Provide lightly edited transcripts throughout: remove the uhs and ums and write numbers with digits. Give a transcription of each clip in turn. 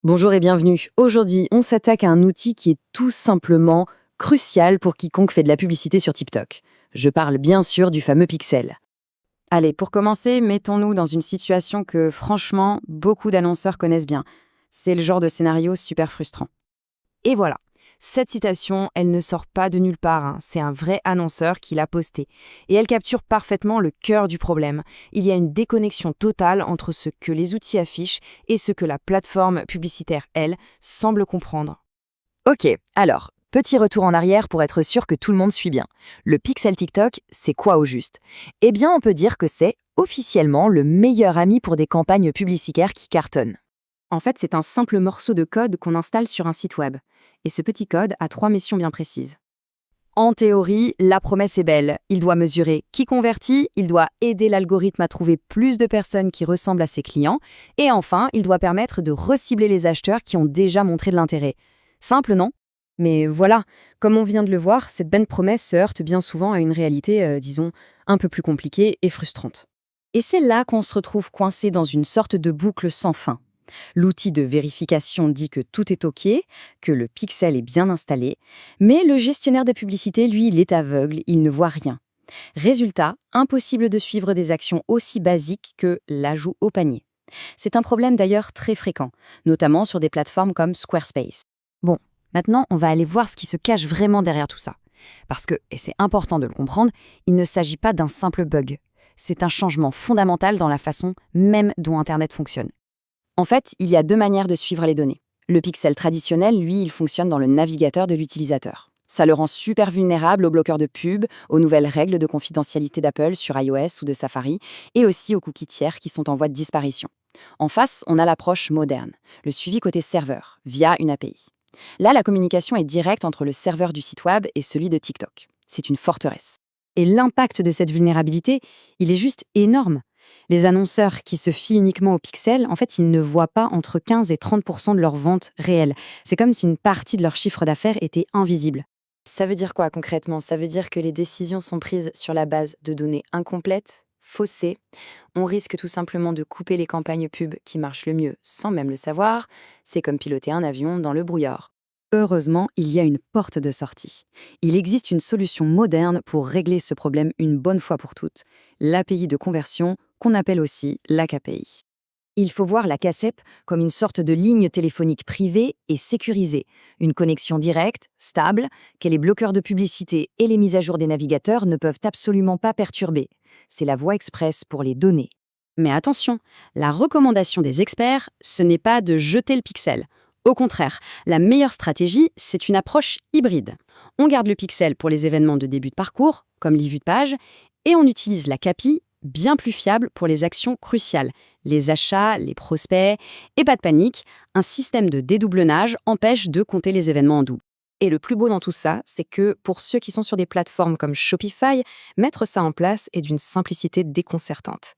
Bonjour et bienvenue. Aujourd'hui, on s'attaque à un outil qui est tout simplement crucial pour quiconque fait de la publicité sur TikTok. Je parle bien sûr du fameux pixel. Allez, pour commencer, mettons-nous dans une situation que, franchement, beaucoup d'annonceurs connaissent bien. C'est le genre de scénario super frustrant. Et voilà. Cette citation, elle ne sort pas de nulle part, hein. C'est un vrai annonceur qui l'a postée. Et elle capture parfaitement le cœur du problème. Il y a une déconnexion totale entre ce que les outils affichent et ce que la plateforme publicitaire, elle, semble comprendre. Ok, alors, petit retour en arrière pour être sûr que tout le monde suit bien. Le pixel TikTok, c'est quoi au juste? Eh bien, on peut dire que c'est officiellement le meilleur ami pour des campagnes publicitaires qui cartonnent. En fait, c'est un simple morceau de code qu'on installe sur un site web. Et ce petit code a trois missions bien précises. En théorie, la promesse est belle. Il doit mesurer qui convertit, il doit aider l'algorithme à trouver plus de personnes qui ressemblent à ses clients, et enfin, il doit permettre de recibler les acheteurs qui ont déjà montré de l'intérêt. Simple, non? Mais voilà, comme on vient de le voir, cette belle promesse se heurte bien souvent à une réalité, disons, un peu plus compliquée et frustrante. Et c'est là qu'on se retrouve coincé dans une sorte de boucle sans fin. L'outil de vérification dit que tout est OK, que le pixel est bien installé, mais le gestionnaire des publicités, lui, il est aveugle, il ne voit rien. Résultat, impossible de suivre des actions aussi basiques que l'ajout au panier. C'est un problème d'ailleurs très fréquent, notamment sur des plateformes comme Squarespace. Bon, maintenant, on va aller voir ce qui se cache vraiment derrière tout ça. Parce que, et c'est important de le comprendre, il ne s'agit pas d'un simple bug. C'est un changement fondamental dans la façon même dont Internet fonctionne. En fait, il y a deux manières de suivre les données. Le pixel traditionnel, lui, il fonctionne dans le navigateur de l'utilisateur. Ça le rend super vulnérable aux bloqueurs de pub, aux nouvelles règles de confidentialité d'Apple sur iOS ou de Safari, et aussi aux cookies tiers qui sont en voie de disparition. En face, on a l'approche moderne, le suivi côté serveur, via une API. Là, la communication est directe entre le serveur du site web et celui de TikTok. C'est une forteresse. Et l'impact de cette vulnérabilité, il est juste énorme. Les annonceurs qui se fient uniquement au pixel, en fait, ils ne voient pas entre 15 et 30% de leurs ventes réelles. C'est comme si une partie de leur chiffre d'affaires était invisible. Ça veut dire quoi concrètement? Ça veut dire que les décisions sont prises sur la base de données incomplètes, faussées. On risque tout simplement de couper les campagnes pub qui marchent le mieux sans même le savoir. C'est comme piloter un avion dans le brouillard. Heureusement, il y a une porte de sortie. Il existe une solution moderne pour régler ce problème une bonne fois pour toutes, l'API de conversion, qu'on appelle aussi l'AKPI. Il faut voir la CACEP comme une sorte de ligne téléphonique privée et sécurisée, une connexion directe, stable, que les bloqueurs de publicité et les mises à jour des navigateurs ne peuvent absolument pas perturber. C'est la voie express pour les données. Mais attention, la recommandation des experts, ce n'est pas de jeter le pixel. Au contraire, la meilleure stratégie, c'est une approche hybride. On garde le pixel pour les événements de début de parcours, comme les vues de page, et on utilise la CAPI, bien plus fiable pour les actions cruciales, les achats, les prospects, et pas de panique, un système de dédoublonnage empêche de compter les événements en double. Et le plus beau dans tout ça, c'est que pour ceux qui sont sur des plateformes comme Shopify, mettre ça en place est d'une simplicité déconcertante.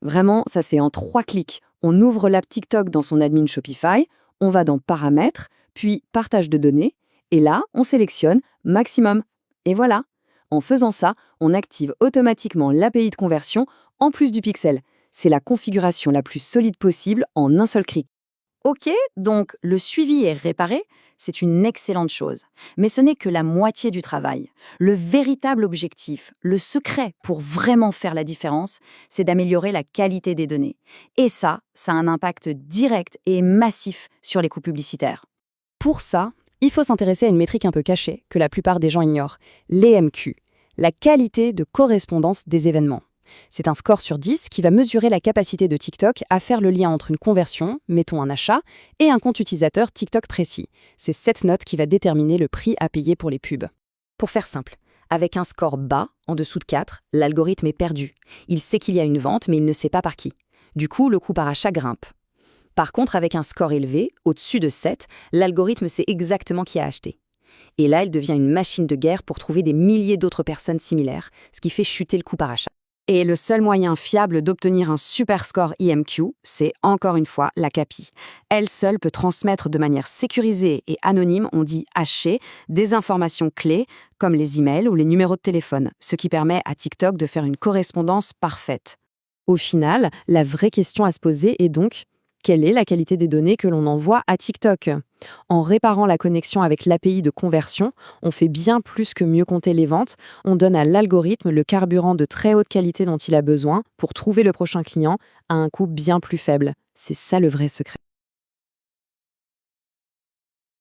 Vraiment, ça se fait en 3 clics. On ouvre l'app TikTok dans son admin Shopify, on va dans Paramètres, puis Partage de données, et là, on sélectionne Maximum. Et voilà. En faisant ça, on active automatiquement l'API de conversion en plus du pixel. C'est la configuration la plus solide possible en un seul clic. Ok, donc le suivi est réparé, c'est une excellente chose. Mais ce n'est que la moitié du travail. Le véritable objectif, le secret pour vraiment faire la différence, c'est d'améliorer la qualité des données. Et ça a un impact direct et massif sur les coûts publicitaires. Pour ça, il faut s'intéresser à une métrique un peu cachée que la plupart des gens ignorent, l'EMQ, la qualité de correspondance des événements. C'est un score sur 10 qui va mesurer la capacité de TikTok à faire le lien entre une conversion, mettons un achat, et un compte utilisateur TikTok précis. C'est cette note qui va déterminer le prix à payer pour les pubs. Pour faire simple, avec un score bas, en dessous de 4, l'algorithme est perdu. Il sait qu'il y a une vente, mais il ne sait pas par qui. Du coup, le coût par achat grimpe. Par contre, avec un score élevé, au-dessus de 7, l'algorithme sait exactement qui a acheté. Et là, il devient une machine de guerre pour trouver des milliers d'autres personnes similaires, ce qui fait chuter le coût par achat. Et le seul moyen fiable d'obtenir un super score IMQ, c'est encore une fois la CAPI. Elle seule peut transmettre de manière sécurisée et anonyme, on dit hachée, des informations clés comme les emails ou les numéros de téléphone, ce qui permet à TikTok de faire une correspondance parfaite. Au final, la vraie question à se poser est donc, Quelle est la qualité des données que l'on envoie à TikTok? En réparant la connexion avec l'API de conversion, on fait bien plus que mieux compter les ventes, on donne à l'algorithme le carburant de très haute qualité dont il a besoin pour trouver le prochain client à un coût bien plus faible. C'est ça le vrai secret.